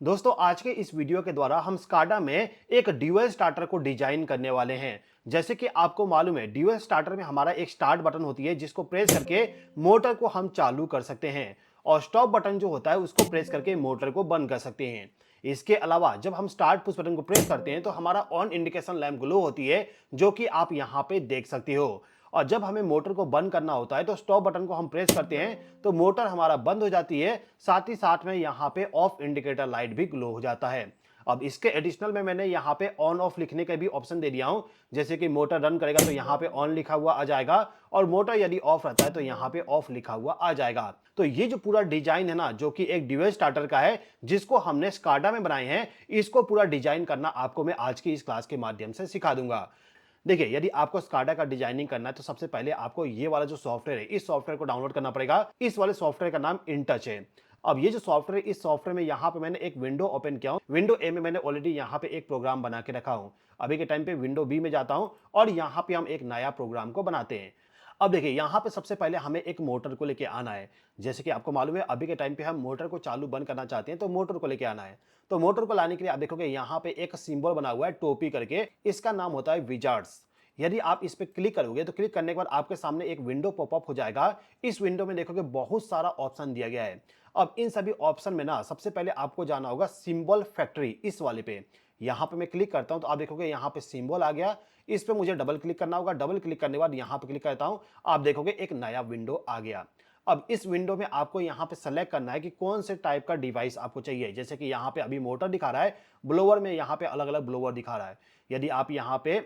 दोस्तों आज के इस वीडियो के द्वारा हम स्काडा में एक ड्यूअल स्टार्टर को डिजाइन करने वाले हैं। जैसे कि आपको मालूम है ड्यूअल स्टार्टर में हमारा एक स्टार्ट बटन होती है जिसको प्रेस करके मोटर को हम चालू कर सकते हैं और स्टॉप बटन जो होता है उसको प्रेस करके मोटर को बंद कर सकते हैं। इसके अलावा जब हम स्टार्ट पुश बटन को प्रेस करते हैं तो हमारा ऑन इंडिकेशन लैंप ग्लो होती है जो कि आप यहाँ पे देख सकते हो। और जब हमें मोटर को बंद करना होता है तो स्टॉप बटन को हम प्रेस करते हैं तो मोटर हमारा बंद हो जाती है। साथ ही साथ में यहाँ पे ऑफ इंडिकेटर लाइट भी ग्लो हो जाता है। अब इसके एडिशनल में मैंने यहाँ पे ऑन ऑफ लिखने का भी ऑप्शन दे दिया हूं। जैसे कि मोटर रन करेगा तो यहाँ पे ऑन लिखा हुआ आ जाएगा और मोटर यदि ऑफ रहता है तो यहाँ पे ऑफ लिखा हुआ आ जाएगा। तो ये जो पूरा डिजाइन है ना जो कि एक ड्यूअल स्टार्टर का है जिसको हमने स्काडा में बनाए हैं, इसको पूरा डिजाइन करना आपको मैं आज की इस क्लास के माध्यम से सिखा दूंगा। देखिए यदि आपको स्काडा का डिजाइनिंग करना है तो सबसे पहले आपको ये वाला जो सॉफ्टवेयर है इस सॉफ्टवेयर को डाउनलोड करना पड़ेगा। इस वाले सॉफ्टवेयर का नाम इंटच है। अब ये जो सॉफ्टवेयर इस सॉफ्टवेयर में यहाँ पे मैंने एक विंडो ओपन किया हूँ। विंडो ए में मैंने ऑलरेडी यहाँ पे एक प्रोग्राम बना के रखा हूँ। अभी के टाइम पे विंडो बी में जाता हूँ और यहाँ पे हम एक नया प्रोग्राम को बनाते हैं। अब देखिए यहाँ पे सबसे पहले हमें एक मोटर को लेके आना है। जैसे कि आपको मालूम है अभी के टाइम पे हम मोटर को चालू बंद करना चाहते हैं तो मोटर को लेके आना है। तो मोटर को लाने के लिए आप देखोगे यहाँ पे एक सिंबल बना हुआ है टोपी करके, इसका नाम होता है विजार्ड्स। यदि आप इस पे क्लिक करोगे तो क्लिक करने के बाद आपके सामने एक विंडो पॉपअप हो जाएगा। इस विंडो में देखोगे बहुत सारा ऑप्शन दिया गया है। अब इन सभी ऑप्शन में ना सबसे पहले आपको जाना होगा सिंबल फैक्ट्री, इस वाले पे। यहाँ पे मैं क्लिक करता हूँ तो आप देखोगे यहाँ पे सिंबल आ गया। इस पे मुझे डबल क्लिक करना होगा। डबल क्लिक करने के बाद यहाँ पे क्लिक करता हूँ, आप देखोगे एक नया विंडो आ गया। अब इस विंडो में आपको यहाँ पे सेलेक्ट करना है कि कौन से टाइप का डिवाइस आपको चाहिए। जैसे कि यहाँ पे अभी मोटर दिखा रहा है, ब्लोअर में यहाँ पे अलग अलग ब्लोअर दिखा रहा है। यदि आप यहाँ पे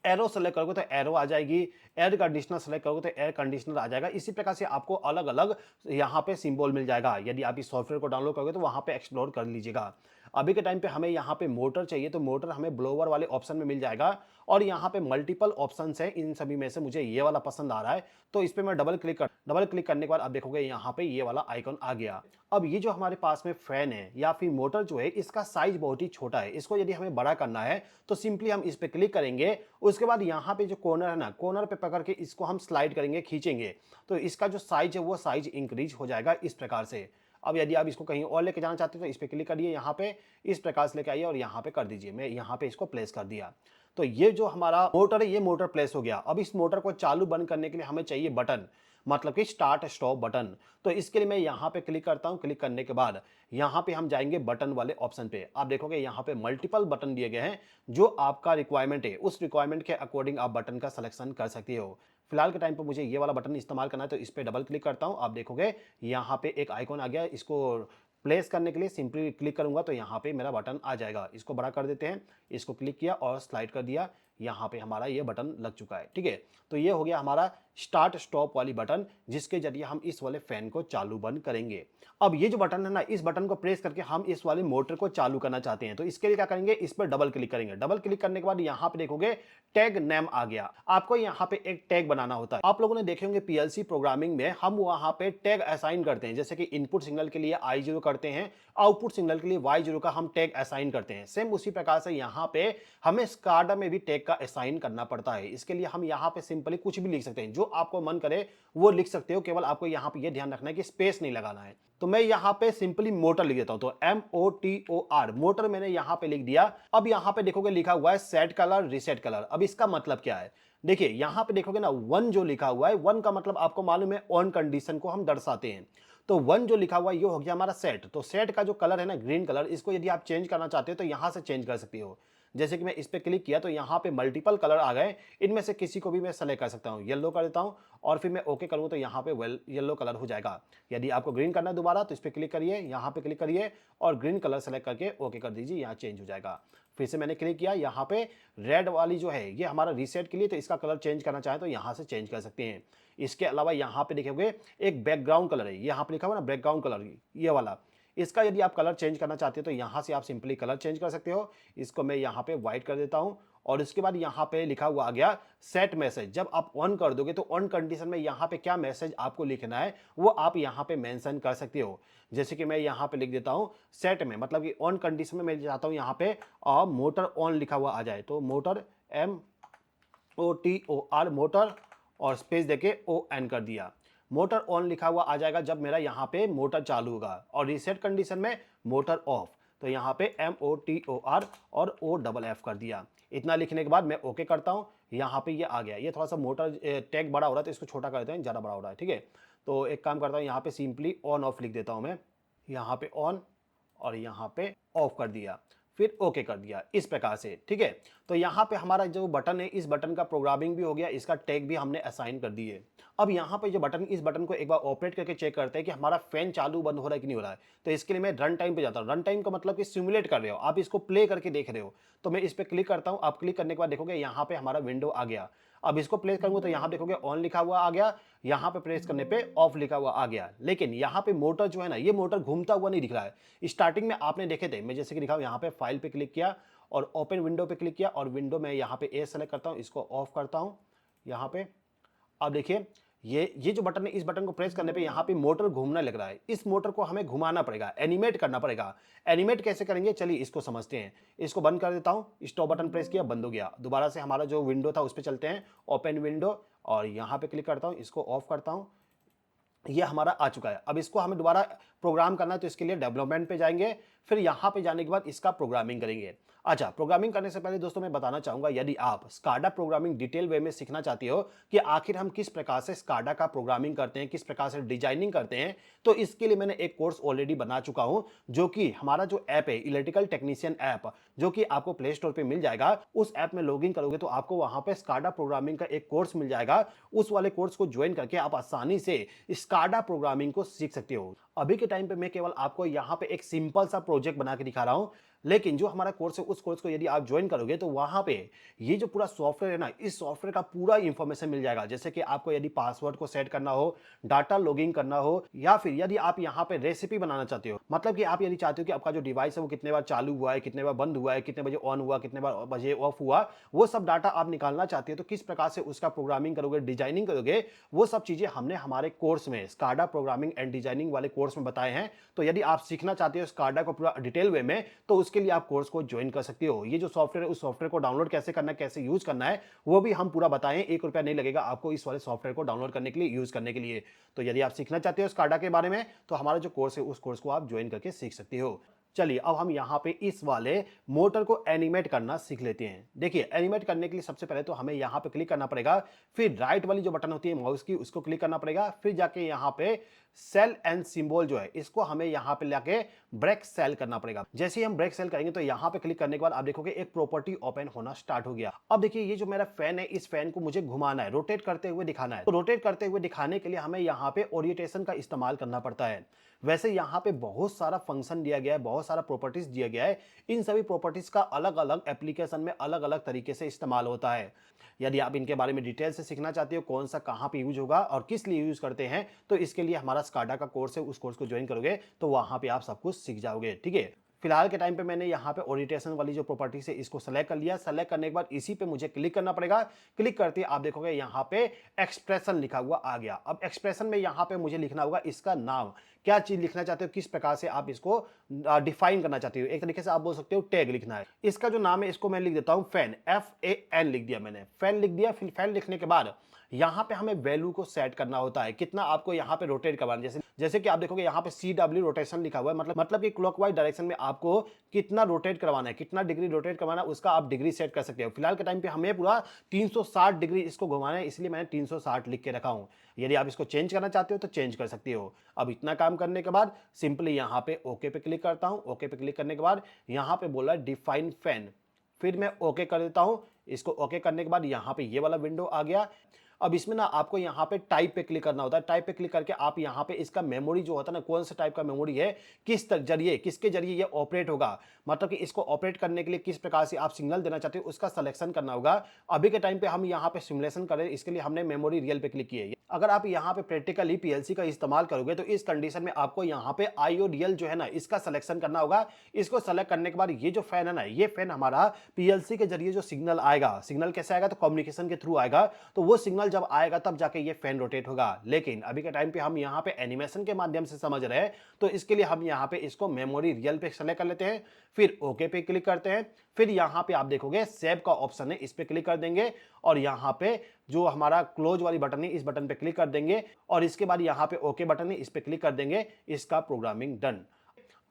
एरो सेलेक्ट करोगे तो एरो आ जाएगी, एयर कंडीशनर सेलेक्ट करोगे तो एयर कंडीशनर आ जाएगा। इसी प्रकार से आपको अलग अलग यहाँ पे सिंबल मिल जाएगा। यदि आप इस सॉफ्टवेयर को डाउनलोड करोगे तो वहाँ पे एक्सप्लोर कर लीजिएगा। अभी के टाइम पे हमें यहाँ पे मोटर चाहिए तो मोटर हमें ब्लोअर वाले ऑप्शन में मिल जाएगा और यहाँ पे मल्टीपल ऑप्शंस है। इन सभी में से मुझे ये वाला पसंद आ रहा है तो इस पे मैं डबल क्लिक करने के बाद आप देखोगे यहाँ पे ये वाला आइकन आ गया। अब ये जो हमारे पास में फैन है या फिर मोटर जो है इसका साइज बहुत ही छोटा है। इसको यदि हमें बड़ा करना है तो सिंपली हम इस पे क्लिक करेंगे। उसके बाद यहाँ पे जो कॉर्नर है ना, कॉर्नर पे पकड़ के इसको हम स्लाइड करेंगे, खींचेंगे तो इसका जो साइज है वो साइज इंक्रीज हो जाएगा इस प्रकार से। अब यदि आप इसको कहीं और लेके जाना चाहते हो तो इस पे क्लिक करिए, यहाँ पे इस प्रकार से लेके आइए और यहाँ पे कर दीजिए। मैं यहाँ पे इसको प्लेस कर दिया। तो ये जो हमारा मोटर है ये मोटर प्लेस हो गया। अब इस मोटर को चालू बंद करने के लिए हमें चाहिए बटन, मतलब कि स्टार्ट स्टॉप बटन। तो इसके लिए मैं यहाँ पे क्लिक करता हूँ। क्लिक करने के बाद यहाँ पे हम जाएंगे बटन वाले ऑप्शन पे। आप देखोगे यहाँ पे मल्टीपल बटन दिए गए हैं। जो आपका रिक्वायरमेंट है उस रिक्वायरमेंट के अकॉर्डिंग आप बटन का सिलेक्शन कर सकते हो। फिलहाल के टाइम पे मुझे ये वाला बटन इस्तेमाल करना है तो इस पे डबल क्लिक करता हूँ। आप देखोगे यहाँ पे एक आइकॉन आ गया। इसको प्लेस करने के लिए सिंपली क्लिक करूंगा तो यहाँ पे मेरा बटन आ जाएगा। इसको बड़ा कर देते हैं। इसको क्लिक किया और स्लाइड कर दिया। यहाँ पे हमारा ये बटन लग चुका है। ठीक है, तो ये हो गया हमारा स्टार्ट स्टॉप वाली बटन जिसके जरिए हम इस वाले फैन को चालू बंद करेंगे। अब ये जो बटन है ना, इस बटन को प्रेस करके हम इस वाले मोटर को चालू करना चाहते हैं तो इसके लिए क्या करेंगे, इस पर डबल क्लिक करेंगे। डबल क्लिक करने के बाद यहाँ पे देखोगे टैग नेम आ गया। आपको यहाँ पे एक टैग बनाना होता है। आप लोगों ने देखे होंगे पीएलसी प्रोग्रामिंग में हम वहां पे टैग असाइन करते हैं। जैसे कि इनपुट सिग्नल के लिए I0 करते हैं, आउटपुट सिग्नल के लिए Y0 का हम टैग असाइन करते हैं। सेम उसी प्रकार से यहाँ पे हमें स्काडा में भी टैग का असाइन करना पड़ता है। इसके लिए हम यहाँ पे सिंपली कुछ भी लिख सकते हैं, जो आपको मन करे वो लिख सकते हो। केवल आपको यहाँ पे ये ध्यान रखना है कि स्पेस नहीं लगाना है। तो मैं यहाँ पे सिंपली मोटर लिख देता हूं। तो MOTOR मोटर मैंने यहाँ पे लिख दिया। अब यहाँ पे देखोगे लिखा हुआ है सेट कलर रीसेट कलर। अब इसका मतलब क्या है, देखिए यहाँ पे देखोगे ना वन जो लिखा हुआ है, वन का मतलब आपको मालूम है ऑन कंडीशन को हम दर्शाते हैं। तो वन जो लिखा हुआ है ये हो गया हमारा सेट। तो सेट का जो कलर है ना ग्रीन कलर, इसको यदि आप चेंज करना चाहते हो तो यहाँ से चेंज कर सकते हो। जैसे कि मैं इस पे क्लिक किया तो यहाँ पे मल्टीपल कलर आ गए। इनमें से किसी को भी मैं सेलेक्ट कर सकता हूँ। येलो कर देता हूँ और फिर मैं ओके करूँ तो यहाँ पे येलो कलर हो जाएगा। यदि आपको ग्रीन करना है दोबारा तो इस पे क्लिक करिए, यहाँ पे क्लिक करिए और ग्रीन कलर सेलेक्ट करके ओके कर दीजिए, यहाँ चेंज हो जाएगा। फिर से मैंने क्लिक किया, यहाँ पे रेड वाली जो है ये हमारा रीसेट के लिए, तो इसका कलर चेंज करना चाहे तो यहाँ से चेंज कर सकते हैं। इसके अलावा यहाँ पे देखोगे एक बैकग्राउंड कलर है, यहाँ पे लिखा हुआ ना बैकग्राउंड कलर, ये वाला। इसका यदि आप कलर चेंज करना चाहते हो तो यहाँ से आप सिंपली कलर चेंज कर सकते हो। इसको मैं यहाँ पे व्हाइट कर देता हूँ और इसके बाद यहाँ पे लिखा हुआ आ गया सेट मैसेज। जब आप ऑन कर दोगे तो ऑन कंडीशन में यहाँ पे क्या मैसेज आपको लिखना है वो आप यहाँ पे मेंशन कर सकते हो। जैसे कि मैं यहाँ पे लिख देता हूँ सेट में, मतलब कि ऑन कंडीशन में मैं चाहता हूँ यहाँ पे मोटर ऑन लिखा हुआ आ जाए। तो मोटर MOTOR मोटर और स्पेस देके ON कर दिया। मोटर ऑन लिखा हुआ आ जाएगा जब मेरा यहाँ पे मोटर चालू होगा, और रीसेट कंडीशन में मोटर ऑफ। तो यहाँ पे MOTOR और OFF कर दिया। इतना लिखने के बाद मैं ओके करता हूँ, यहाँ पे ये आ गया। ये थोड़ा सा मोटर टैग बड़ा हो रहा है तो इसको छोटा कर देते हैं, ज़्यादा बड़ा हो रहा है, ठीक है। तो एक काम करता हूँ, यहाँ पे सिंपली ऑन ऑफ लिख देता हूँ मैं, यहाँ पे ऑन और यहाँ पे ऑफ कर दिया, फिर ओके कर दिया, इस प्रकार से, ठीक है। तो यहाँ पे हमारा जो बटन है, इस बटन का प्रोग्रामिंग भी हो गया, इसका टैग भी हमने असाइन कर दिए। अब यहाँ पे जो बटन, इस बटन को एक बार ऑपरेट करके चेक करते हैं कि हमारा फैन चालू बंद हो रहा है कि नहीं हो रहा है। तो इसके लिए मैं रन टाइम पे जाता हूँ। रन टाइम का मतलब कि सिमुलेट कर रहे हो आप, इसको प्ले करके देख रहे हो। तो मैं इस पर क्लिक करता हूँ। आप क्लिक करने के बाद देखोगे यहाँ पे हमारा विंडो आ गया। अब इसको प्लेस करूंगा तो यहाँ देखोगे ऑन लिखा हुआ आ गया, यहाँ पे प्रेस करने पे ऑफ लिखा हुआ आ गया। लेकिन यहाँ पे मोटर जो है ना, ये मोटर घूमता हुआ नहीं दिख रहा है। स्टार्टिंग में आपने देखे थे, मैं जैसे कि दिखाऊं, यहाँ पे फाइल पे क्लिक किया और ओपन विंडो पे क्लिक किया, और विंडो में यहाँ पे ए सेलेक्ट करता हूँ, इसको ऑफ करता हूँ यहाँ पे। अब देखिए ये जो बटन है, इस बटन को प्रेस करने पे यहाँ पे मोटर घूमने लग रहा है। इस मोटर को हमें घुमाना पड़ेगा, एनिमेट करना पड़ेगा। एनिमेट कैसे करेंगे, चलिए इसको समझते हैं। इसको बंद कर देता हूँ, स्टॉप बटन प्रेस किया, बंद हो गया। दोबारा से हमारा जो विंडो था उस पर चलते हैं, ओपन विंडो, और यहाँ पे क्लिक करता हूँ, इसको ऑफ करता हूँ। ये हमारा आ चुका है। अब इसको हमें दोबारा प्रोग्राम करना है, तो इसके लिए डेवलपमेंट पे जाएंगे, फिर यहाँ पे जाने के बाद इसका प्रोग्रामिंग करेंगे। अच्छा, प्रोग्रामिंग करने से पहले दोस्तों मैं बताना चाहूंगा, यदि आप स्काडा प्रोग्रामिंग डिटेल वे में सीखना चाहते हो कि आखिर हम किस प्रकार से स्काडा का प्रोग्रामिंग करते हैं, किस प्रकार से डिजाइनिंग करते हैं, तो इसके लिए मैंने एक कोर्स ऑलरेडी बना चुका हूं, जो कि हमारा जो ऐप है, इलेक्ट्रिकल टेक्नीशियन ऐप, जो कि आपको प्ले स्टोर पे मिल जाएगा। उस ऐप में लॉगिन करोगे तो आपको वहां पे स्काडा प्रोग्रामिंग का एक कोर्स मिल जाएगा। उस वाले कोर्स को ज्वाइन करके आप आसानी से स्काडा प्रोग्रामिंग को सीख सकते हो। अभी के टाइम पे मैं केवल आपको यहाँ पे एक सिंपल सा प्रोजेक्ट बना के दिखा रहा हूँ, लेकिन जो हमारा कोर्स है, उस कोर्स को यदि आप ज्वाइन करोगे तो वहां पे ये जो पूरा सॉफ्टवेयर है ना, इस सॉफ्टवेयर का पूरा इंफॉर्मेशन मिल जाएगा। जैसे कि आपको यदि पासवर्ड को सेट करना हो, डाटा लॉगिंग करना हो, या फिर यदि आप यहाँ पे रेसिपी बनाना चाहते हो, मतलब कि आप यदि चाहते हो कि आपका जो डिवाइस है वो कितने बार चालू हुआ है, कितने बार बंद हुआ है, कितने बजे ऑन हुआ, कितने बार बजे ऑफ हुआ, वो सब डाटा आप निकालना चाहते हो, तो किस प्रकार से उसका प्रोग्रामिंग करोगे, डिजाइनिंग करोगे, वो सब चीजें हमने हमारे कोर्स में, स्काडा प्रोग्रामिंग एंड डिजाइनिंग वाले कोर्स में बताए हैं। तो यदि आप सीखना चाहते हो स्काडा को पूरा डिटेल वे में, तो उसके लिए आप कोर्स को ज्वाइन कर सकते हो। ये जो सॉफ्टवेयर है, उस सॉफ्टवेयर को डाउनलोड कैसे करना है, कैसे यूज करना है, वो भी हम पूरा बताएं। 1 रुपया नहीं लगेगा आपको इस वाले सॉफ्टवेयर को डाउनलोड करने के लिए, यूज करने के लिए। तो यदि आप सीखना चाहते हो स्काडा के बारे में, तो हमारा जो कोर्स है, उस कोर्स को आप ज्वाइन करके सीख सकते हो। चलिए अब हम यहाँ पे इस वाले मोटर को एनिमेट करना सीख लेते हैं। देखिए, एनिमेट करने के लिए सबसे पहले तो हमें यहाँ पे क्लिक करना पड़ेगा, फिर राइट वाली जो बटन होती है माउस की, उसको क्लिक करना पड़ेगा, फिर जाके यहाँ पे सेल एंड सिंबल जो है, इसको हमें यहाँ पे लाके ब्रेक सेल करना पड़ेगा। जैसे ही हम ब्रेक सेल करेंगे तो यहाँ पे क्लिक करने के बाद आप देखोगे एक प्रॉपर्टी ओपन होना स्टार्ट हो गया। अब देखिए, ये जो मेरा फैन है, इस फैन को मुझे घुमाना है, रोटेट करते हुए दिखाना है। तो रोटेट करते हुए दिखाने के लिए हमें यहाँ पे ओरिएंटेशन का इस्तेमाल करना पड़ता है। वैसे यहाँ पे बहुत सारा फंक्शन दिया गया है, बहुत सारा प्रॉपर्टीज दिया गया है। इन सभी प्रॉपर्टीज का अलग अलग एप्लीकेशन में अलग अलग तरीके से इस्तेमाल होता है। यदि आप इनके बारे में डिटेल से सीखना चाहते हो, कौन सा कहाँ पे यूज होगा और किस लिए यूज करते हैं, तो इसके लिए हमारा स्काडा का कोर्स है, उस कोर्स को ज्वाइन करोगे तो वहां पे आप सब कुछ सीख जाओगे, ठीक है। फिलहाल के टाइम पे मैंने यहाँ पे ओरिएंटेशन वाली जो प्रॉपर्टी है, इसको सेलेक्ट कर लिया। सेलेक्ट करने के बाद इसी पे मुझे क्लिक करना पड़ेगा। क्लिक करते ही आप देखोगे यहाँ पे एक्सप्रेशन लिखा हुआ आ गया। अब एक्सप्रेशन में यहाँ पे मुझे लिखना होगा इसका नाम, क्या चीज लिखना चाहते हो, किस प्रकार से आप इसको डिफाइन करना चाहते हो। एक तरीके से आप बोल सकते हो टैग लिखना है। इसका जो नाम है, इसको मैं लिख देता हूं फैन, FAN लिख दिया मैंने, फैन लिख दिया। फिर फैन लिखने के बाद यहाँ पे हमें वैल्यू को सेट करना होता है, कितना आपको यहाँ पे रोटेट करवाना। जैसे कि आप देखोगे यहाँ पे CW रोटेशन लिखा हुआ है, मतलब कि क्लॉकवाइज डायरेक्शन में आपको कितना रोटेट करवाना है, कितना डिग्री रोटेट करवाना है, उसका आप डिग्री सेट कर सकते हो। फिलहाल के टाइम पे हमें पूरा 360 डिग्री इसको घुमाना है, इसलिए मैंने 360 लिख के रखा हूं। यदि आप इसको चेंज करना चाहते हो तो चेंज कर सकते हो। अब इतना काम करने के बाद सिंपली यहाँ पे ओके पे क्लिक करता हूँ। ओके पे क्लिक करने के बाद यहाँ पे बोला डिफाइन फैन, फिर मैं ओके कर देता हूँ। इसको ओके करने के बाद यहाँ पे ये वाला विंडो आ गया। अब इसमें ना आपको यहाँ पे टाइप पे क्लिक करना होता है। टाइप पे क्लिक करके आप यहाँ पे इसका मेमोरी जो होता है ना, कौन सा टाइप का मेमोरी है, किसके जरिए ये ऑपरेट होगा, मतलब कि इसको ऑपरेट करने के लिए किस प्रकार से आप सिग्नल देना चाहते हो, उसका सिलेक्शन करना होगा। अभी के टाइम पे हम यहाँ पे सिमुलेशन करें, इसके लिए हमने मेमोरी रियल पे क्लिक किया है। अगर आप यहाँ पे प्रैक्टिकली पीएलसी का इस्तेमाल करोगे तो इस कंडीशन में आपको यहाँ पे आईओडीएल जो है ना, इसका सिलेक्शन करना होगा। इसको सेलेक्ट करने के बाद ये जो फैन है ना, ये फैन हमारा पीएलसी के जरिए जो सिग्नल आएगा, सिग्नल कैसे आएगा, तो कम्युनिकेशन के थ्रू आएगा। तो वो सिग्नल जब आएगा तब जाके ये फैन रोटेट होगा। लेकिन अभी के टाइम पे हम यहाँ पे एनिमेशन के माध्यम से समझ रहे हैं, तो इसके लिए हम यहाँ पे इसको मेमोरी रियल पे सेलेक्ट कर लेते हैं, फिर ओके पे क्लिक करते हैं। फिर यहाँ पे आप देखोगे सेव का ऑप्शन है, इस पे क्लिक कर देंगे और यहाँ पे जो हमारा क्लोज वाली बटन है, इस बटन पे क्लिक कर देंगे और इसके बाद यहाँ पे ओके बटन है, इस पे क्लिक कर देंगे। इसका प्रोग्रामिंग डन।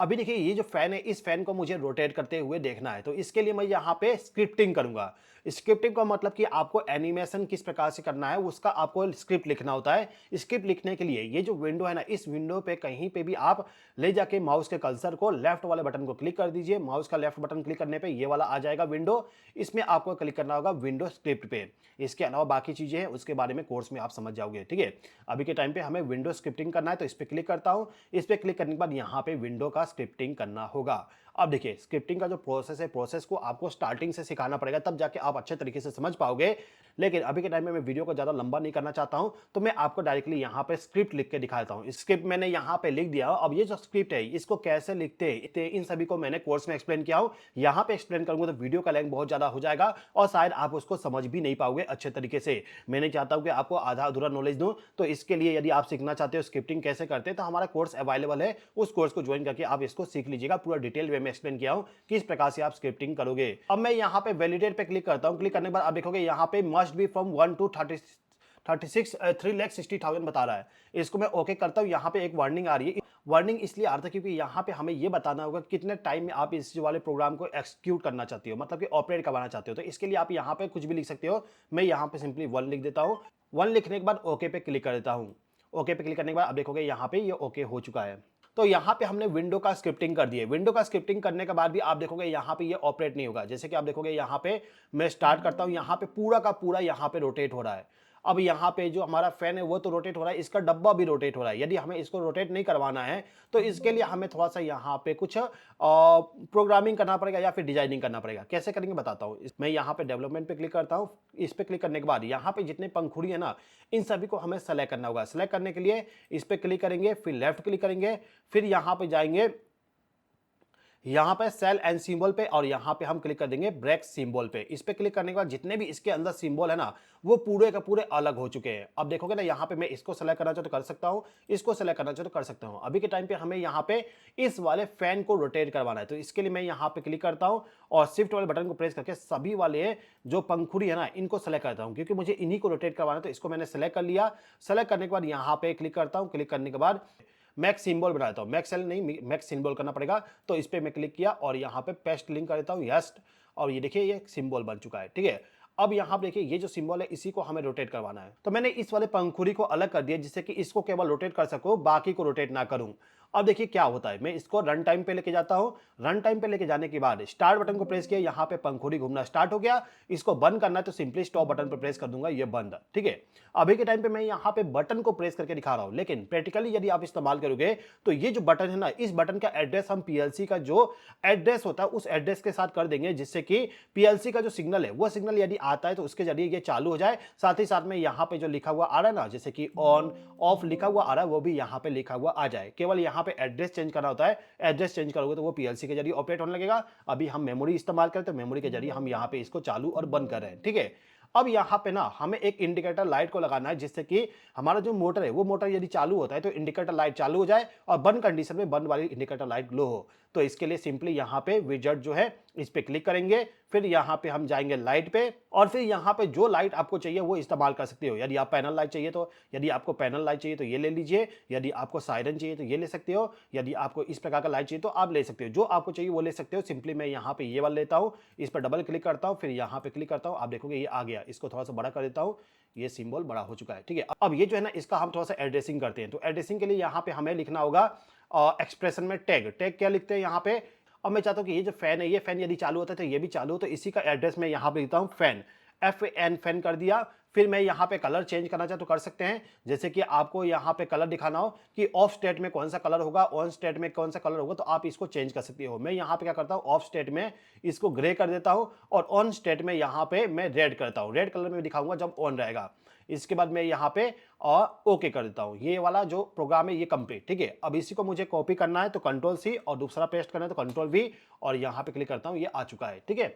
अभी देखिए ये जो फैन है, इस फैन को मुझे रोटेट करते हुए देखना है, तो इसके लिए मैं यहाँ पे स्क्रिप्टिंग करूंगा। स्क्रिप्टिंग का मतलब कि आपको एनिमेशन किस प्रकार से करना है उसका आपको स्क्रिप्ट लिखना होता है। स्क्रिप्ट लिखने के लिए ये जो विंडो है ना, इस विंडो पे कहीं पे भी आप ले जाके माउस के कर्सर को लेफ्ट वाले बटन को क्लिक कर दीजिए। माउस का लेफ्ट बटन क्लिक करने पे ये वाला आ जाएगा विंडो। इसमें आपको क्लिक करना होगा विंडो स्क्रिप्ट पे। इसके अलावा बाकी चीजें हैं उसके बारे में कोर्स में आप समझ जाओगे, ठीक है। अभी के टाइम पे हमें विंडो स्क्रिप्टिंग करना है, तो इस पे क्लिक करता हूं। इस पे क्लिक करने के बाद यहाँ पे विंडो का स्क्रिप्टिंग करना होगा। अब देखिए स्क्रिप्टिंग का जो प्रोसेस है, प्रोसेस को आपको स्टार्टिंग से सिखाना पड़ेगा, तब जाके आप अच्छे तरीके से समझ पाओगे। लेकिन अभी के टाइम में मैं वीडियो को ज्यादा लंबा नहीं करना चाहता हूं, तो मैं आपको डायरेक्टली यहाँ पे स्क्रिप्ट लिख के दिखा देता हूँ। स्क्रिप्ट मैंने यहाँ पे लिख दिया। अब ये जो स्क्रिप्ट है इसको कैसे लिखते हैं, इन सभी को मैंने कोर्स में एक्सप्लेन किया हूँ। यहाँ पे एक्सप्लेन करूंगा तो वीडियो का लेंथ बहुत ज्यादा हो जाएगा और शायद आप उसको समझ भी नहीं पाओगे अच्छे तरीके से। मैं नहीं चाहता हूँ कि आपको आधा अधूरा नॉलेज दूं, तो इसके लिए यदि आप सीखना चाहते हो स्क्रिप्टिंग कैसे करते हैं, तो हमारा कोर्स अवेलेबल है। उस कोर्स को ज्वाइन करके आप इसको सीख लीजिएगा। पूरा डिटेल वे में एक्सप्लेन किया हूँ किस प्रकार से आप स्क्रिप्टिंग करोगे। अब मैं यहाँ पे वैलिडेट पे क्लिक करता हूँ। क्लिक करने के बाद आप देखोगे यहाँ पे मस्ट बी फ्रॉम 1 to 3,60,000 बता रहा है। इसको मैं ओके करता हूँ। यहाँ पे एक वार्निंग आ रही है। वार्निंग इसलिए आ रहा था क्योंकि यहाँ पे हमें ये बताना होगा कितने टाइम में आप इस वाले प्रोग्राम को एक्सिक्यूट करना चाहते हो, मतलब कि ऑपरेट करवाना चाहते हो। तो इसके लिए आप यहाँ पे कुछ भी लिख सकते हो। मैं यहाँ पे सिंपली 1 लिख देता हूँ। 1 लिखने के बाद ओके पे क्लिक कर देता हूँ। ओके पे क्लिक करने के बाद आप देखोगे यहाँ पे ये ओके हो चुका है। तो यहाँ पे हमने विंडो का स्क्रिप्टिंग कर दिए। विंडो का स्क्रिप्टिंग करने के बाद भी आप देखोगे यहाँ पे ये ऑपरेट नहीं होगा। जैसे कि आप देखोगे यहाँ पे मैं स्टार्ट करता हूँ, यहाँ पे पूरा का पूरा यहाँ पे रोटेट हो रहा है। अब यहाँ पे जो हमारा फैन है वो तो रोटेट हो रहा है, इसका डब्बा भी रोटेट हो रहा है। यदि हमें इसको रोटेट नहीं करवाना है तो इसके लिए हमें थोड़ा सा यहाँ पे कुछ प्रोग्रामिंग करना पड़ेगा या फिर डिजाइनिंग करना पड़ेगा। कैसे करेंगे बताता हूँ। मैं यहाँ पे डेवलपमेंट पे क्लिक करता हूँ। इस पे क्लिक करने के बाद यहाँ पे जितने पंखुड़ी है ना, इन सभी को हमें सेलेक्ट करना होगा। सेलेक्ट करने के लिए इस पे क्लिक करेंगे, फिर लेफ्ट क्लिक करेंगे, फिर यहाँ पे जाएंगे यहाँ पे सेल एंड सिंबल पे और यहाँ पे हम क्लिक कर देंगे ब्रेक सिंबल पे। इस पे क्लिक करने के बाद जितने भी इसके अंदर सिंबल है ना, वो पूरे का पूरे अलग हो चुके हैं। अब देखोगे ना यहाँ पे मैं इसको सेलेक्ट करना चाहूँ तो कर सकता हूँ, इसको सेलेक्ट करना चाहूँ तो कर सकता हूँ। अभी के टाइम पे हमें यहाँ पे इस वाले फैन को रोटेट करवाना है, तो इसके लिए मैं यहाँ पे क्लिक करता हूँ और शिफ्ट वाले बटन को प्रेस करके सभी वाले जो पंखुड़ी है ना इनको सेलेक्ट करता हूँ, क्योंकि मुझे इन्हीं को रोटेट करवाना है। तो इसको मैंने सेलेक्ट कर लिया। सेलेक्ट करने के बाद यहाँ पे क्लिक करता हूँ। क्लिक करने के बाद मैक सिंबल बना देता हूँ। मैक सेल नहीं, मैक सिंबल करना पड़ेगा। तो इस पे मैं क्लिक किया और यहाँ पे पेस्ट लिंक कर देता हूँ, यस। और ये देखिए ये सिंबल बन चुका है, ठीक है। अब यहाँ पे देखिए ये जो सिंबल है इसी को हमें रोटेट करवाना है। तो मैंने इस वाले पंखुड़ी को अलग कर दिया जिससे कि इसको केवल रोटेट कर सको, बाकी को रोटेट ना करूं। अब देखिए क्या होता है, मैं इसको रन टाइम पे लेके जाता हूं। रन टाइम पे लेके जाने के बाद स्टार्ट बटन को प्रेस किया, यहाँ पे पंखुड़ी घूमना स्टार्ट हो गया। इसको बंद करना है तो सिंपली स्टॉप बटन पर प्रेस कर दूंगा, ये बंद, ठीक है। अभी के टाइम पे मैं यहाँ पे बटन को प्रेस करके दिखा रहा हूं, लेकिन प्रैक्टिकली यदि आप इस्तेमाल करोगे तो ये जो बटन है ना, इस बटन का एड्रेस हम पीएलसी का जो एड्रेस होता है उस एड्रेस के साथ कर देंगे, जिससे कि पीएलसी का जो सिग्नल है वो सिग्नल यदि आता है तो उसके जरिए ये चालू हो जाए। साथ ही साथ में यहाँ पे जो लिखा हुआ आ रहा है ना, जैसे कि ऑन ऑफ लिखा हुआ आ रहा है, वो भी यहाँ पे लिखा हुआ आ जाए। केवल यहाँ पे एड्रेस चेंज करना होता है। एड्रेस चेंज करोगे तो वो पीएलसी के जरिए ऑपरेट होने लगेगा। अभी हम मेमोरी इस्तेमाल करते हैं तो मेमोरी के जरिए हम यहाँ पे इसको चालू और बंद कर रहे हैं, ठीक है। अब यहाँ पे ना हमें एक इंडिकेटर लाइट को लगाना है, जिससे कि हमारा जो मोटर है वो मोटर यदि चालू होता है तो इंडिकेटर लाइट चालू हो जाए और बंद कंडीशन में बंद वाली इंडिकेटर लाइट ग्लो हो। तो इसके लिए सिंपली यहाँ पे विजेट जो है इस पे क्लिक करेंगे, फिर यहाँ पे हम जाएंगे लाइट पे और फिर यहाँ पे जो लाइट आपको चाहिए वो इस्तेमाल कर सकते हो। यदि आप पैनल लाइट चाहिए तो, यदि आपको पैनल लाइट चाहिए तो ये ले लीजिए। यदि आपको सायरन चाहिए तो ये ले सकते हो। यदि आपको इस प्रकार का लाइट चाहिए तो आप ले सकते हो, जो आपको चाहिए वो ले सकते हो। सिंपली मैं यहाँ पे ये वाला लेता हूँ, इस पर डबल क्लिक करता हूँ, फिर यहाँ पे क्लिक करता हूँ। आप देखोगे ये आ गया। इसको थोड़ा सा बड़ा कर देता हूँ, ये सिंबल बड़ा हो चुका है, ठीक है। अब ये जो है ना इसका हम थोड़ा सा एड्रेसिंग करते हैं। तो एड्रेसिंग के लिए यहाँ पे हमें लिखना होगा एक्सप्रेशन में टैग। टैग क्या लिखते हैं यहाँ पे। अब मैं चाहता हूँ कि ये जो फैन है, ये फैन यदि चालू होता है तो ये भी चालू हो, तो इसी का एड्रेस मैं यहाँ पे लिखता हूँ फैन, FN फैन कर दिया। फिर मैं यहाँ पे कलर चेंज करना चाहता तो कर सकते हैं, जैसे कि आपको यहाँ पे कलर दिखाना हो कि ऑफ स्टेट में कौन सा कलर होगा, ऑन स्टेट में कौन सा कलर होगा, तो आप इसको चेंज कर सकते हो। मैं यहाँ पे क्या करता हूँ, ऑफ स्टेट में इसको ग्रे कर देता हूँ और ऑन स्टेट में यहाँ पे मैं रेड करता हूँ। रेड कलर में दिखाऊंगा जब ऑन रहेगा। इसके बाद मैं यहाँ पे ओके कर देता हूँ। ये वाला जो प्रोग्राम है ये कंप्लीट, ठीक है। अब इसी को मुझे कॉपी करना है तो कंट्रोल C और दूसरा पेस्ट करना है तो कंट्रोल V और यहाँ पे क्लिक करता हूँ, ये आ चुका है, ठीक है।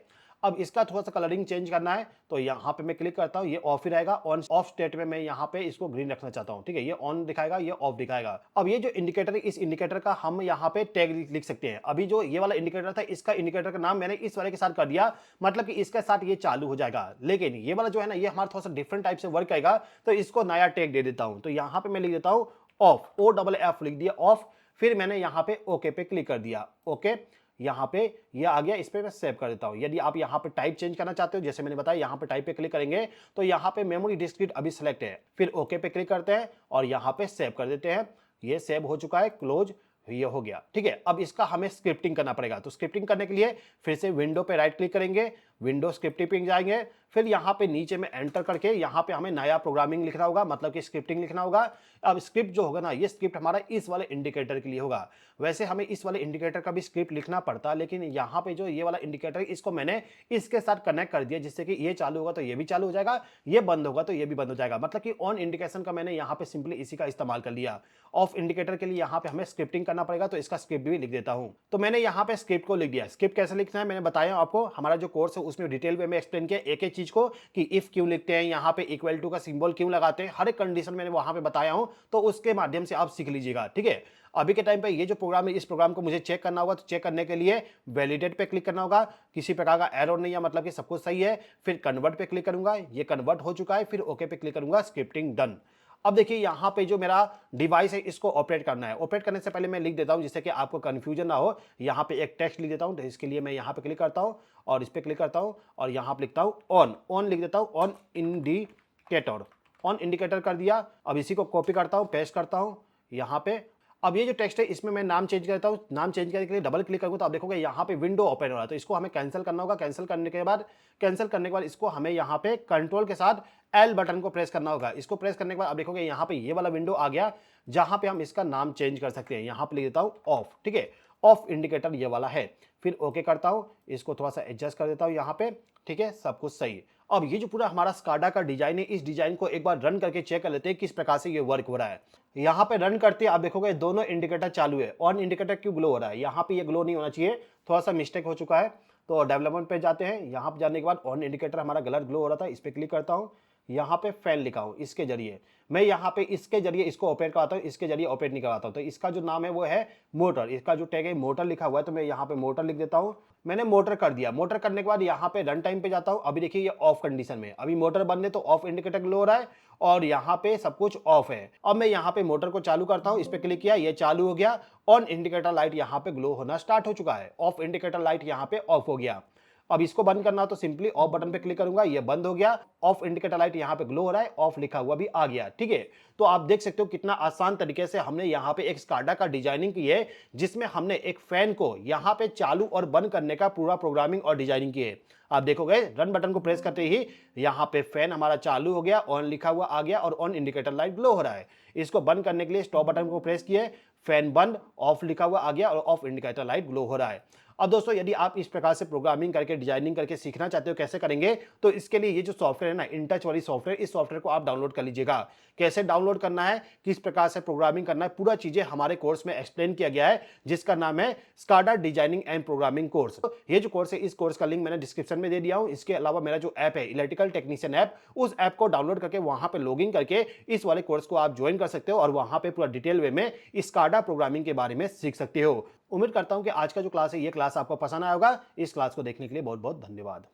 अब इसका थोड़ा सा कलरिंग चेंज करना है तो यहाँ पे मैं क्लिक करता हूँ, ये ऑफ ही रहेगा। ऑन ऑफ स्टेट में मैं यहाँ पे इसको ग्रीन रखना चाहता हूँ, ठीक है। ये ऑन दिखाएगा, ये ऑफ दिखाएगा। अब ये जो इंडिकेटर है, इस इंडिकेटर का हम यहाँ पे टैग लिख सकते हैं। अभी जो ये वाला इंडिकेटर था, इसका इंडिकेटर का नाम मैंने इस वाले के साथ कर दिया, मतलब कि इसके साथ ये चालू हो जाएगा। लेकिन ये वाला जो है ना, ये हमारा थोड़ा सा डिफरेंट टाइप से वर्क करेगा, तो इसको नया टैग दे देता हूं। तो यहाँ पे मैं लिख देता हूं ऑफ, OFF लिख दिया ऑफ। फिर मैंने यहाँ पे ओके पे क्लिक कर दिया, ओके। यहाँ पे ये आ गया, इस पे मैं सेव कर देता हूँ। यदि आप यहाँ पे टाइप चेंज करना चाहते हो, जैसे मैंने बताया, यहाँ पे टाइप पे क्लिक करेंगे तो यहाँ पे मेमोरी डिस्क्रीट अभी सेलेक्ट है, फिर ओके पे क्लिक करते हैं और यहाँ पे सेव कर देते हैं। ये सेव हो चुका है, क्लोज, ये हो गया, ठीक है। अब इसका हमें स्क्रिप्टिंग करना पड़ेगा। तो स्क्रिप्टिंग करने के लिए फिर से विंडो पे राइट क्लिक करेंगे, विंडो स्क्रिप्टिंग पे जाएंगे, फिर यहाँ पे नीचे में एंटर करके यहाँ पे हमें नया प्रोग्रामिंग लिखना होगा, मतलब कि स्क्रिप्टिंग लिखना होगा। अब स्क्रिप्ट जो होगा ना, ये स्क्रिप्ट हमारा इस वाले इंडिकेटर के लिए होगा। वैसे हमें इस वाले इंडिकेटर का भी स्क्रिप्ट लिखना पड़ता, लेकिन यहाँ पे जो ये वाला इंडिकेटर, इसको मैंने इसके साथ कनेक्ट कर दिया, जिससे कि ये चालू होगा तो ये भी चालू हो जाएगा, ये बंद होगा तो ये भी बंद हो जाएगा। मतलब कि ऑन इंडिकेशन का मैंने यहाँ पे सिंपली इसी का इस्तेमाल कर लिया। ऑफ इंडिकेटर के लिए यहाँ पे हमें स्क्रिप्टिंग करना पड़ेगा, तो इसका स्क्रिप्ट भी लिख देता हूँ। तो मैंने यहाँ पे स्क्रिप्ट को लिख दिया। स्क्रिप्ट कैसे लिखना है मैंने बताया आपको, हमारा जो कोर्स है उसमें डिटेल वे में एक्सप्लेन किया एक एक चीज को, कि इफ क्यों लिखते हैं, यहाँ पे इक्वल टू का सिंबल क्यों लगाते हैं, हर एक कंडीशन मैंने वहां पे बताया हूं। तो उसके माध्यम से आप सीख लीजिएगा, ठीक है। अभी के टाइम पे ये जो प्रोग्राम है, इस प्रोग्राम को मुझे चेक करना होगा, तो चेक करने के लिए वैलिडेट पे क्लिक करना होगा। किसी प्रकार का एरर नहीं है, मतलब कि सब कुछ सही है। फिर कन्वर्ट पे क्लिक करूंगा, ये कन्वर्ट हो चुका है। फिर ओके पे क्लिक करूंगा, स्क्रिप्टिंग डन। अब देखिए यहाँ पे जो मेरा डिवाइस है, इसको ऑपरेट करना है। ऑपरेट करने से पहले मैं लिख देता हूँ, जिससे कि आपको कंफ्यूजन ना हो। यहाँ पे एक टेक्स्ट लिख देता हूँ, तो इसके लिए मैं यहाँ पे क्लिक करता हूँ और इस पे क्लिक करता हूँ और यहाँ पे लिखता हूँ ऑन। ऑन लिख देता हूँ, ऑन इंडिकेटर। ऑन इंडिकेटर कर दिया। अब इसी को कॉपी करता हूँ, पेस्ट करता हूँ यहाँ पे। अब ये जो टेक्स्ट है, इसमें मैं नाम चेंज करता हूँ। नाम चेंज करने के लिए डबल क्लिक करूँगा तो आप देखोगे यहाँ पे विंडो ओपन हो रहा है। तो इसको हमें कैंसिल करना होगा। कैंसिल करने के बाद इसको हमें यहाँ पे कंट्रोल के साथ एल बटन को प्रेस करना होगा। इसको प्रेस करने के बाद आप देखोगे यहाँ पे ये वाला विंडो आ गया, जहां पे हम इसका नाम चेंज कर सकते हैं। यहाँ पे लिख देता हूँ ऑफ, ठीक है। ऑफ इंडिकेटर ये वाला है। फिर ओके करता हूँ, इसको थोड़ा सा एडजस्ट कर देता हूँ यहाँ पे, ठीक है। सब कुछ सही। अब ये जो पूरा हमारा स्काडा का डिजाइन है, इस डिजाइन को एक बार रन करके चेक कर लेते हैं किस प्रकार से ये वर्क हो रहा है। यहाँ पे रन करते आप देखोगे दोनों इंडिकेटर चालू है। ऑन इंडिकेटर क्यों ग्लो हो रहा है, यहाँ पे ये ग्लो नहीं होना चाहिए, थोड़ा सा मिस्टेक हो चुका है। तो डेवलपमेंट पे जाते हैं। यहाँ पे जाने के बाद ऑन इंडिकेटर हमारा गलत ग्लो हो रहा था, इस पे क्लिक करता हूँ। यहाँ पे फैन लिखा हूँ, इसके जरिए मैं यहाँ पे इसके जरिए इसको ऑपरेट कराता हूँ, इसके जरिए ऑपरेट नहीं कराता हूँ। तो इसका जो नाम है वो है मोटर। इसका जो टैग है मोटर लिखा हुआ है, तो मैं यहाँ पे मोटर लिख देता हूँ। मैंने मोटर कर दिया। मोटर करने के बाद यहाँ पे रन टाइम पे जाता हूँ। अभी देखिए ये ऑफ कंडीशन में, अभी मोटर बंद है तो ऑफ इंडिकेटर ग्लो हो रहा है और यहाँ पे सब कुछ ऑफ है। अब मैं यहाँ पे मोटर को चालू करता हूँ, इस पे क्लिक किया, ये चालू हो गया। ऑन इंडिकेटर लाइट यहाँ पे ग्लो होना स्टार्ट हो चुका है। ऑफ इंडिकेटर लाइट यहाँ पे ऑफ हो गया। अब इसको बंद करना हो तो सिंपली ऑफ बटन पे क्लिक करूंगा, ये बंद हो गया। ऑफ इंडिकेटर लाइट यहाँ पे ग्लो हो रहा है, ऑफ लिखा हुआ भी आ गया, ठीक है। तो आप देख सकते हो कितना आसान तरीके से हमने यहाँ पे एक स्काडा का डिजाइनिंग की है, जिसमें हमने एक फैन को यहाँ पे चालू और बंद करने का पूरा प्रोग्रामिंग और डिजाइनिंग की है। आप देखोगे रन बटन को प्रेस करते ही यहाँ पे फैन हमारा चालू हो गया, ऑन लिखा हुआ आ गया और ऑन इंडिकेटर लाइट ग्लो हो रहा है। इसको बंद करने के लिए स्टॉप बटन को प्रेस किए, फैन बंद, ऑफ लिखा हुआ आ गया और ऑफ इंडिकेटर लाइट ग्लो हो रहा है। अब दोस्तों यदि आप इस प्रकार से प्रोग्रामिंग करके डिजाइनिंग करके सीखना चाहते हो कैसे करेंगे, तो इसके लिए ये जो सॉफ्टवेयर है ना, इनटच वाली सॉफ्टवेयर, इस सॉफ्टवेयर को आप डाउनलोड कर लीजिएगा। कैसे डाउनलोड करना है, किस प्रकार से प्रोग्रामिंग करना है, पूरा चीजें हमारे कोर्स में एक्सप्लेन किया गया है, जिसका नाम है SCADA designing and programming course. ये जो कोर्स है, इस कोर्स का लिंक मैंने डिस्क्रिप्शन में दे दिया हूं। इसके अलावा मेरा जो ऐप है इलेक्ट्रिकल टेक्नीशियन ऐप, उस ऐप को डाउनलोड करके वहां पे लॉगिन करके इस वाले कोर्स को आप ज्वाइन कर सकते हो और वहां पे पूरा डिटेल वे में स्काडा प्रोग्रामिंग के बारे में सीख सकते हो। उम्मीद करता हूं कि आज का जो क्लास है, ये क्लास आपको पसंद आया होगा। इस क्लास को देखने के लिए बहुत बहुत धन्यवाद।